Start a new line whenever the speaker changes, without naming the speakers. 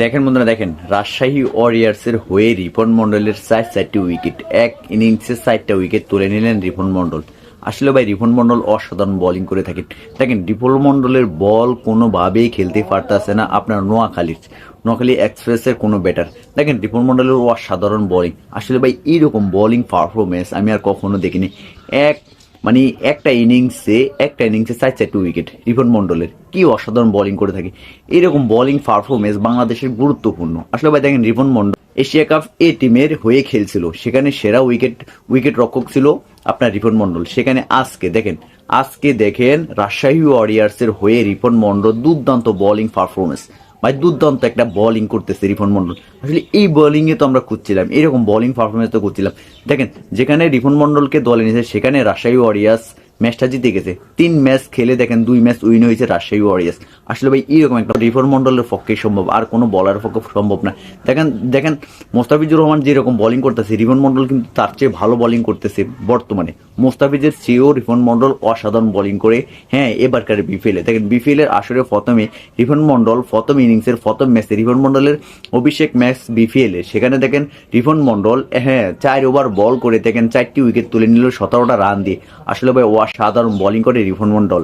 দেখেন বন্ধুরা, দেখেন রাজশাহী ওয়ারিয়ার্সের হয়ে রিপন মন্ডলের 4টি উইকেট, এক ইনিংসে 4টা উইকেট তুলে নিলেন রিপন মন্ডল। আসলে ভাই রিপন মন্ডল অসাধারণ বোলিং করে থাকেন। দেখেন রিপন মন্ডলের বল কোনোভাবেই খেলতে পারতেছে না আপনার নোয়াখালী এক্সপ্রেসের কোনো ব্যাটার। দেখেন রিপন মন্ডলের অসাধারণ বোলিং। আসলে ভাই এইরকম বোলিং পারফরমেন্স আমি আর কখনো দেখিনি। একটা ইনিংসে 4টি উইকেট রিপন মন্ডলের, কি অসাধারণ বোলিং করে থাকে। এরকম বোলিং পারফরমেন্স বাংলাদেশের গুরুত্বপূর্ণ। আসলে ভাই দেখেন রিপন মন্ডল এশিয়া কাপ এ টিমের হয়ে খেলছিল, সেখানে সেরা উইকেট রক্ষক ছিল আপনার রিপন মন্ডল। সেখানে আজকে দেখেন রাজশাহী ওয়ারিয়ার্সের হয়ে রিপন মন্ডল দুর্দান্ত বোলিং পারফরমেন্স, ভাই দুর্দান্ত একটা বোলিং করতেছে রিপন মন্ডল। আসলে এই বোলিং এ তো আমরা খুঁজছিলাম, এরকম বোলিং পারফরমেন্স তো খুঁজছিলাম। দেখেন যেখানে রিপন মন্ডলকে দলে নিয়েছে সেখানে রাজশাহী ওয়ারিয়ার্স ম্যাচটা জিতে গেছে। 3 ম্যাচ খেলে দেখেন 2 ম্যাচ উইন হয়েছে রাজশাহী ওয়ারিয়ার্স। আসলে ভাই এইরকম একটা রিপন মন্ডলের পক্ষে সম্ভব, আর কোনো বলার পক্ষে সম্ভব না। দেখেন মোস্তাফিজুর রহমান যেরকম বোলিং করতেছে, রিপন মন্ডল কিন্তু তার চেয়ে ভালো বোলিং করতেছে বর্তমানে। মোস্তাফিজের চেয়েও রিপন মন্ডল অসাধারণ বোলিং করে। হ্যাঁ, এবারকার বিপিএল দেখেন বিপিএলের আসরে প্রথমে রিপন মন্ডল প্রথম ইনিংসের প্রথম ম্যাচে রিপন মন্ডলের অভিষেক ম্যাচ বিপিএলে, সেখানে দেখেন রিপন মন্ডল 4 ওভার বল করে দেখেন 4টি উইকেট তুলে নিল 17টা রান দিয়ে। আসলে ভাই অসাধারণ বোলিং করে রিপন মন্ডল।